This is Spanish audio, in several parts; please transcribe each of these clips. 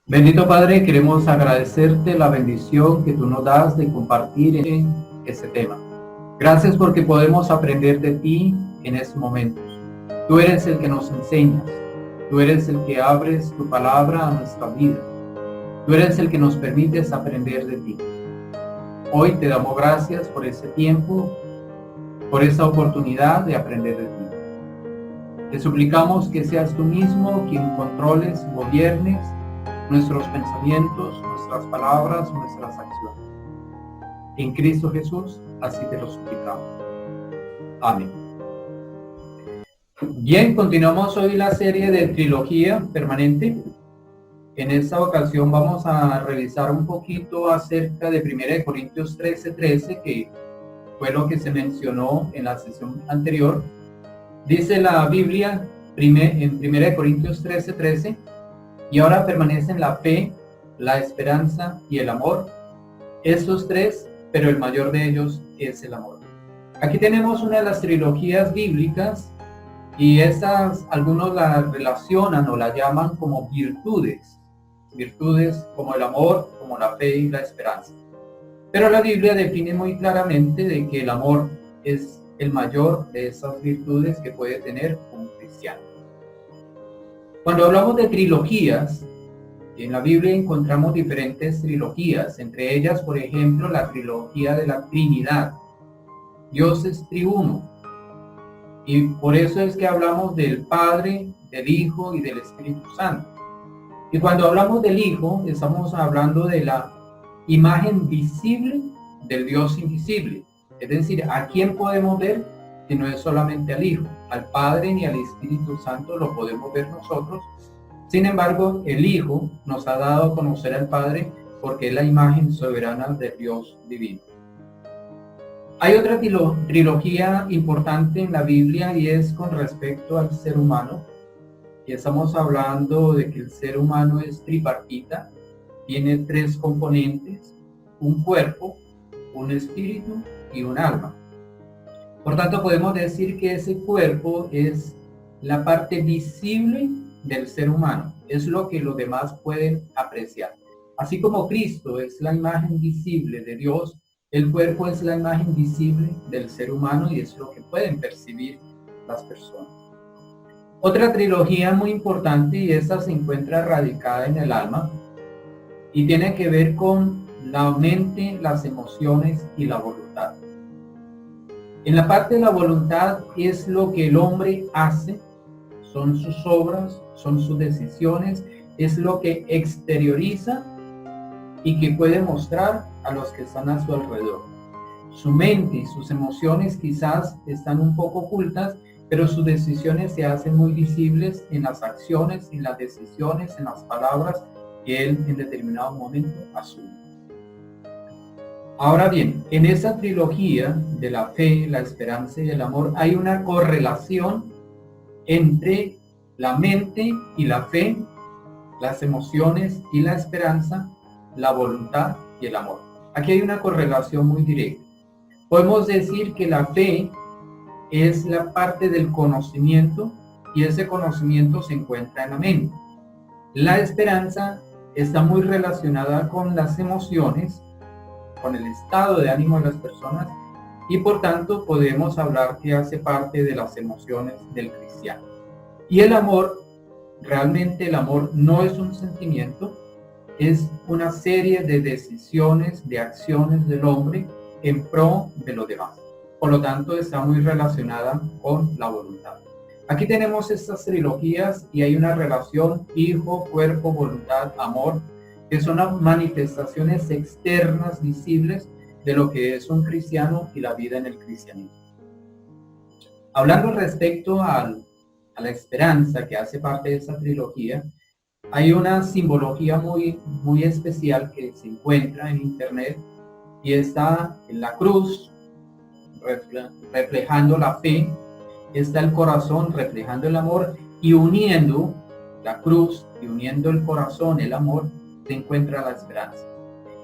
Bendito Padre, queremos agradecerte la bendición que tú nos das de compartir en este tema. Gracias porque podemos aprender de ti en estos momentos. Tú eres el que nos enseñas. Tú eres el que abres tu palabra a nuestra vida. Tú eres el que nos permites aprender de ti. Hoy te damos gracias por este tiempo, por esta oportunidad de aprender de ti. Te suplicamos que seas tú mismo quien controles, gobiernes nuestros pensamientos, nuestras palabras, nuestras acciones. En Cristo Jesús, así te lo suplicamos. Amén. Bien, continuamos hoy la serie de trilogía permanente. En esta ocasión vamos a revisar un poquito acerca de 1 Corintios 13:13, que fue lo que se mencionó en la sesión anterior. Dice la Biblia en 1 Corintios 13:13, y ahora permanecen la fe, la esperanza y el amor. Estos tres, pero el mayor de ellos es el amor. Aquí tenemos una de las trilogías bíblicas y estas algunos la relacionan o la llaman como virtudes. Virtudes como el amor, como la fe y la esperanza. Pero la Biblia define muy claramente de que el amor es el mayor de esas virtudes que puede tener un cristiano. Cuando hablamos de trilogías, en la Biblia encontramos diferentes trilogías, entre ellas, por ejemplo, la trilogía de la Trinidad. Dios es triuno, y por eso es que hablamos del Padre, del Hijo y del Espíritu Santo. Y cuando hablamos del Hijo, estamos hablando de la imagen visible del Dios invisible. Es decir, ¿a quién podemos ver? Si no es solamente al Hijo, al Padre ni al Espíritu Santo lo podemos ver nosotros. Sin embargo, el Hijo nos ha dado a conocer al Padre porque es la imagen soberana del Dios divino. Hay otra trilogía importante en la Biblia y es con respecto al ser humano. Y estamos hablando de que el ser humano es tripartita, tiene tres componentes: un cuerpo, un espíritu y un alma. Por tanto, podemos decir que ese cuerpo es la parte visible del ser humano, es lo que los demás pueden apreciar. Así como Cristo es la imagen visible de Dios, el cuerpo es la imagen visible del ser humano y es lo que pueden percibir las personas. Otra trilogía muy importante, y esta se encuentra radicada en el alma, y tiene que ver con la mente, las emociones y la voluntad. En la parte de la voluntad es lo que el hombre hace, son sus obras, son sus decisiones, es lo que exterioriza y que puede mostrar a los que están a su alrededor. Su mente y sus emociones quizás están un poco ocultas, pero sus decisiones se hacen muy visibles en las acciones, en las decisiones, en las palabras que él en determinado momento asume. Ahora bien, en esa trilogía de la fe, la esperanza y el amor hay una correlación entre la mente y la fe, las emociones y la esperanza, la voluntad y el amor. Aquí hay una correlación muy directa. Podemos decir que la fe es la parte del conocimiento y ese conocimiento se encuentra en la mente. La esperanza está muy relacionada con las emociones, con el estado de ánimo de las personas, y por tanto podemos hablar que hace parte de las emociones del cristiano. Y el amor, realmente el amor no es un sentimiento, es una serie de decisiones, de acciones del hombre en pro de los demás. Por lo tanto, está muy relacionada con la voluntad. Aquí tenemos estas trilogías y hay una relación hijo, cuerpo, voluntad, amor, que son las manifestaciones externas visibles de lo que es un cristiano y la vida en el cristianismo. Hablando respecto a la esperanza que hace parte de esa trilogía, hay una simbología muy especial que se encuentra en internet y está en la cruz reflejando la fe, está el corazón reflejando el amor, y uniendo la cruz y uniendo el corazón, el amor, se encuentra la esperanza.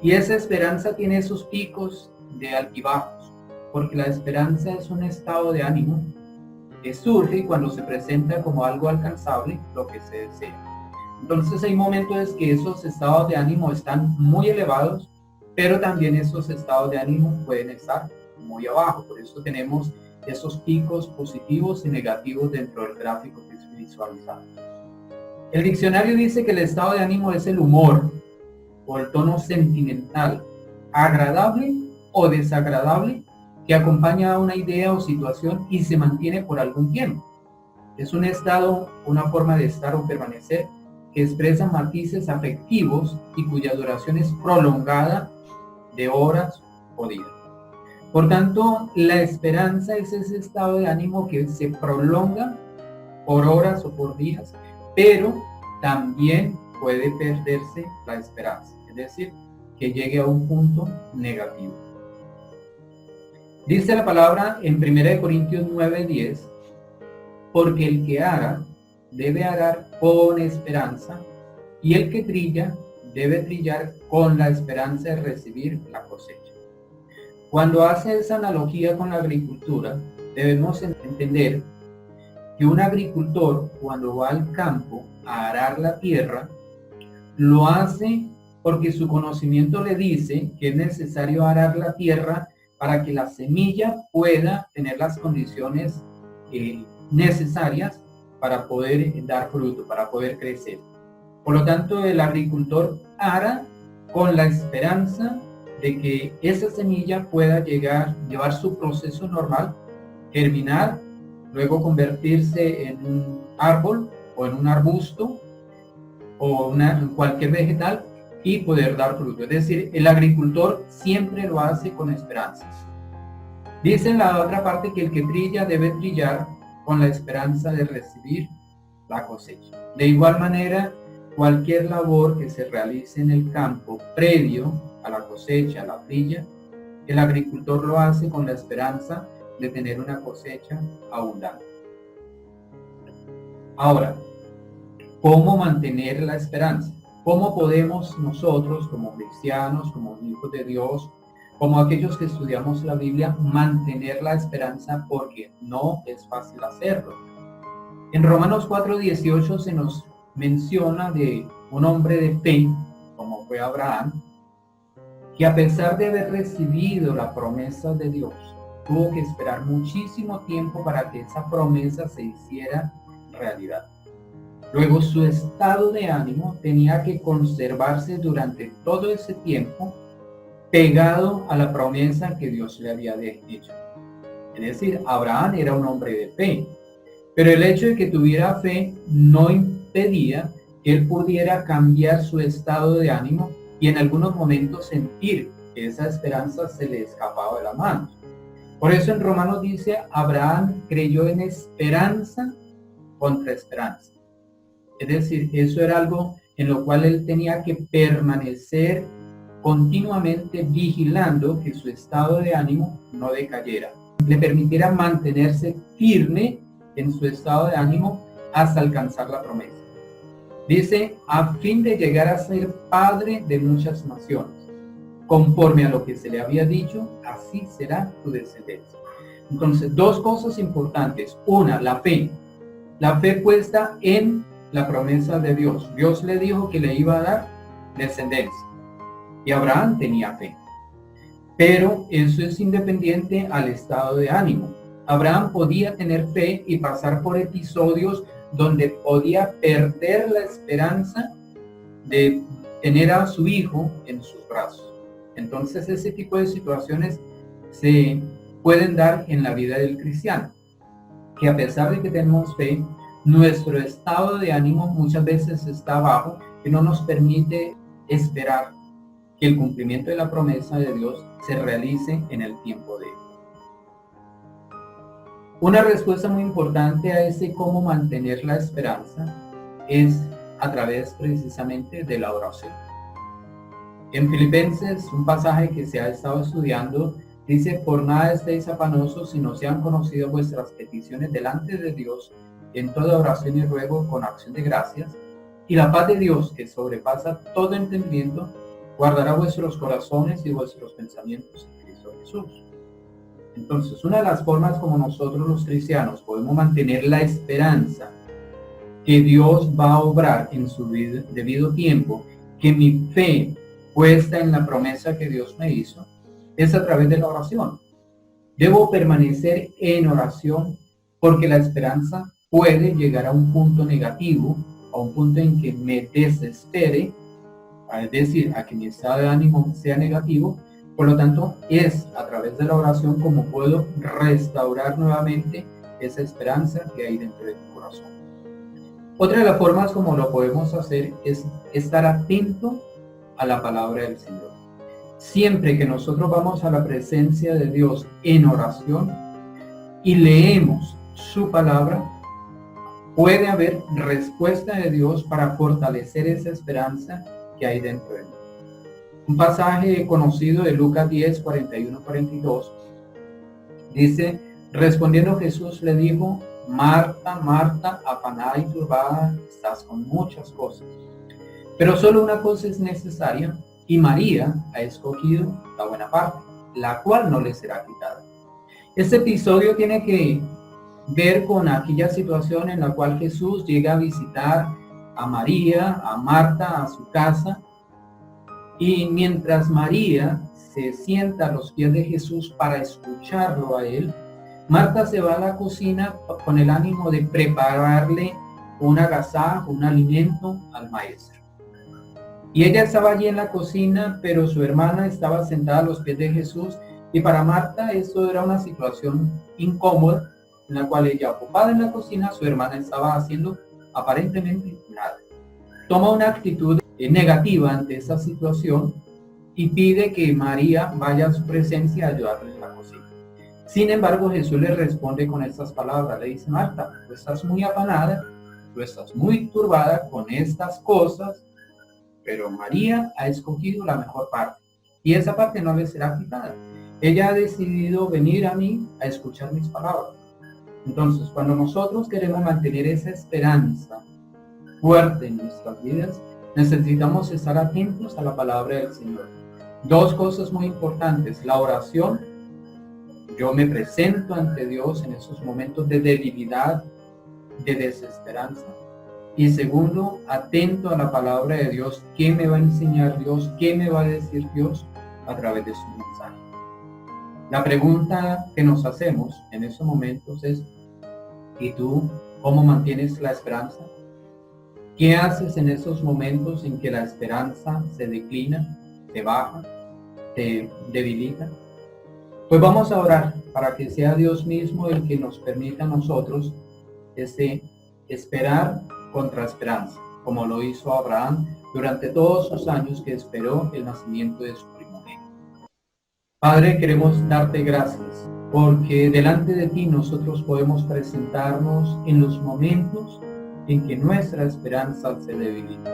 Y esa esperanza tiene sus picos de altibajos, porque la esperanza es un estado de ánimo que surge cuando se presenta como algo alcanzable lo que se desea. Entonces hay momentos que esos estados de ánimo están muy elevados, pero también esos estados de ánimo pueden estar muy abajo. Por eso tenemos esos picos positivos y negativos dentro del gráfico que es visualizado. El diccionario dice que el estado de ánimo es el humor o el tono sentimental, agradable o desagradable, que acompaña a una idea o situación y se mantiene por algún tiempo. Es un estado, una forma de estar o permanecer que expresa matices afectivos y cuya duración es prolongada de horas o días. Por tanto, la esperanza es ese estado de ánimo que se prolonga por horas o por días, pero también puede perderse la esperanza, es decir, que llegue a un punto negativo. Dice la palabra en 1 Corintios 9:10, porque el que ara debe arar con esperanza, y el que trilla debe trillar con la esperanza de recibir la cosecha. Cuando hace esa analogía con la agricultura, debemos entender que un agricultor, cuando va al campo a arar la tierra, lo hace porque su conocimiento le dice que es necesario arar la tierra para que la semilla pueda tener las condiciones necesarias para poder dar fruto, para poder crecer. Por lo tanto, el agricultor ara con la esperanza de que esa semilla pueda llevar su proceso normal, germinar, luego convertirse en un árbol o en un arbusto o cualquier vegetal y poder dar fruto. Es decir, el agricultor siempre lo hace con esperanza. Dice en la otra parte que el que trilla debe trillar con la esperanza de recibir la cosecha. De igual manera, cualquier labor que se realice en el campo previo a la cosecha, a la trilla, el agricultor lo hace con la esperanza de tener una cosecha abundante. Ahora, ¿cómo mantener la esperanza? ¿Cómo podemos nosotros, como cristianos, como hijos de Dios, como aquellos que estudiamos la Biblia, mantener la esperanza? Porque no es fácil hacerlo. En Romanos 4:18 se nos menciona de un hombre de fe, como fue Abraham, que a pesar de haber recibido la promesa de Dios, tuvo que esperar muchísimo tiempo para que esa promesa se hiciera realidad. Luego, su estado de ánimo tenía que conservarse durante todo ese tiempo pegado a la promesa que Dios le había hecho. Es decir, Abraham era un hombre de fe, pero el hecho de que tuviera fe no impedía que él pudiera cambiar su estado de ánimo y en algunos momentos sentir que esa esperanza se le escapaba de las manos. Por eso en Romanos dice, Abraham creyó en esperanza contra esperanza. Es decir, eso era algo en lo cual él tenía que permanecer continuamente vigilando que su estado de ánimo no decayera. Le permitiera mantenerse firme en su estado de ánimo hasta alcanzar la promesa. Dice, a fin de llegar a ser padre de muchas naciones, conforme a lo que se le había dicho, así será tu descendencia. Entonces, dos cosas importantes. Una, la fe. La fe puesta en la promesa de Dios. Dios le dijo que le iba a dar descendencia. Y Abraham tenía fe. Pero eso es independiente al estado de ánimo. Abraham podía tener fe y pasar por episodios donde podía perder la esperanza de tener a su hijo en sus brazos. Entonces ese tipo de situaciones se pueden dar en la vida del cristiano, que a pesar de que tenemos fe, nuestro estado de ánimo muchas veces está bajo y no nos permite esperar que el cumplimiento de la promesa de Dios se realice en el tiempo de él. Una respuesta muy importante a ese cómo mantener la esperanza es a través precisamente de la oración. En Filipenses, un pasaje que se ha estado estudiando, dice, por nada estéis afanosos, sino sean conocidas vuestras peticiones delante de Dios en toda oración y ruego con acción de gracias, y la paz de Dios, que sobrepasa todo entendimiento, guardará vuestros corazones y vuestros pensamientos en Cristo Jesús. Entonces, una de las formas como nosotros los cristianos podemos mantener la esperanza que Dios va a obrar en su debido tiempo, que mi fe puesta en la promesa que Dios me hizo, es a través de la oración. Debo permanecer en oración porque la esperanza puede llegar a un punto negativo, a un punto en que me desespere, es decir, a que mi estado de ánimo sea negativo. Por lo tanto, es a través de la oración como puedo restaurar nuevamente esa esperanza que hay dentro de mi corazón. Otra de las formas como lo podemos hacer es estar atento a la palabra del Señor. Siempre que nosotros vamos a la presencia de Dios en oración y leemos su palabra, puede haber respuesta de Dios para fortalecer esa esperanza que hay dentro de mí. Un pasaje conocido de Lucas 10, 41-42 dice: respondiendo Jesús le dijo: Marta, Marta, afanada y turbada estás con muchas cosas, pero solo una cosa es necesaria, y María ha escogido la buena parte, la cual no le será quitada. Este episodio tiene que ver con aquella situación en la cual Jesús llega a visitar a María, a Marta, a su casa, y mientras María se sienta a los pies de Jesús para escucharlo a él, Marta se va a la cocina con el ánimo de prepararle un agasajo, un alimento al maestro. Y ella estaba allí en la cocina, pero su hermana estaba sentada a los pies de Jesús, y para Marta esto era una situación incómoda, en la cual ella, ocupada en la cocina, su hermana estaba haciendo aparentemente nada. Toma una actitud negativa ante esa situación y pide que María vaya a su presencia a ayudarle en la cocina. Sin embargo, Jesús le responde con estas palabras, le dice: Marta, tú estás muy afanada, tú estás muy turbada con estas cosas, pero María ha escogido la mejor parte, y esa parte no le será quitada. Ella ha decidido venir a mí a escuchar mis palabras. Entonces, cuando nosotros queremos mantener esa esperanza fuerte en nuestras vidas, necesitamos estar atentos a la palabra del Señor. Dos cosas muy importantes: la oración. Yo me presento ante Dios en esos momentos de debilidad, de desesperanza. Y segundo, atento a la palabra de Dios. ¿Qué me va a enseñar Dios? ¿Qué me va a decir Dios a través de su mensaje? La pregunta que nos hacemos en esos momentos es: ¿y tú cómo mantienes la esperanza? ¿Qué haces en esos momentos en que la esperanza se declina, se baja, se debilita? Pues vamos a orar para que sea Dios mismo el que nos permita a nosotros esperar contra esperanza, como lo hizo Abraham durante todos sus años que esperó el nacimiento de su primogénito. Padre, queremos darte gracias porque delante de ti nosotros podemos presentarnos en los momentos en que nuestra esperanza se debilita.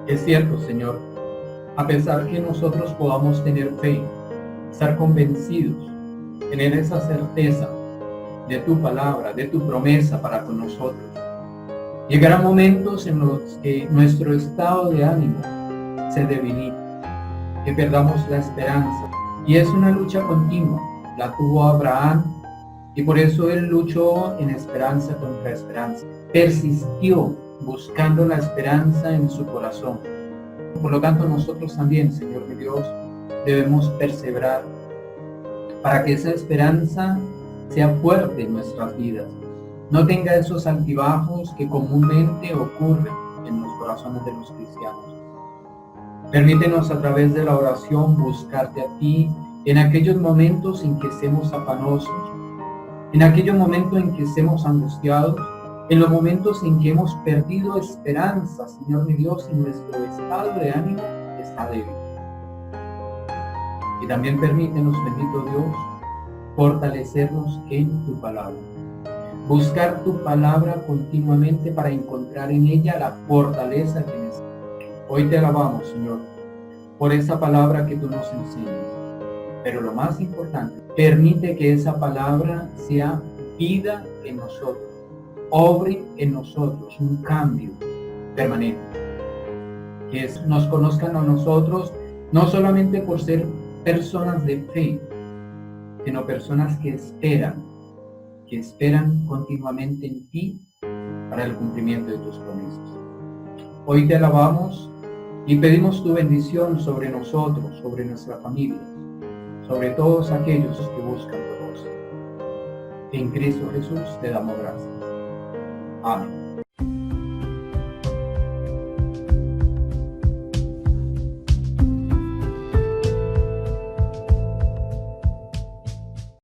Es cierto, Señor, a pesar que nosotros podamos tener fe, estar convencidos, tener esa certeza de tu palabra, de tu promesa para con nosotros, llegarán momentos en los que nuestro estado de ánimo se debilita, que perdamos la esperanza. Y es una lucha continua, la tuvo Abraham, y por eso él luchó en esperanza contra esperanza. Persistió buscando la esperanza en su corazón. Por lo tanto, nosotros también, Señor mi Dios, debemos perseverar para que esa esperanza sea fuerte en nuestras vidas. No tenga esos altibajos que comúnmente ocurren en los corazones de los cristianos. Permítenos a través de la oración buscarte a ti en aquellos momentos en que estemos afanosos, en aquellos momentos en que estemos angustiados, en los momentos en que hemos perdido esperanza, Señor mi Dios, y nuestro estado de ánimo está débil. Y también permítenos, bendito Dios, fortalecernos en tu palabra. Buscar tu palabra continuamente para encontrar en ella la fortaleza que necesitamos. Hoy te alabamos, Señor, por esa palabra que tú nos enseñas. Pero lo más importante, permite que esa palabra sea vida en nosotros, obre en nosotros un cambio permanente. Que nos conozcan a nosotros no solamente por ser personas de fe, sino personas que esperan, que esperan continuamente en ti para el cumplimiento de tus promesas. Hoy te alabamos y pedimos tu bendición sobre nosotros, sobre nuestra familia, sobre todos aquellos que buscan tu rostro. En Cristo Jesús te damos gracias. Amén.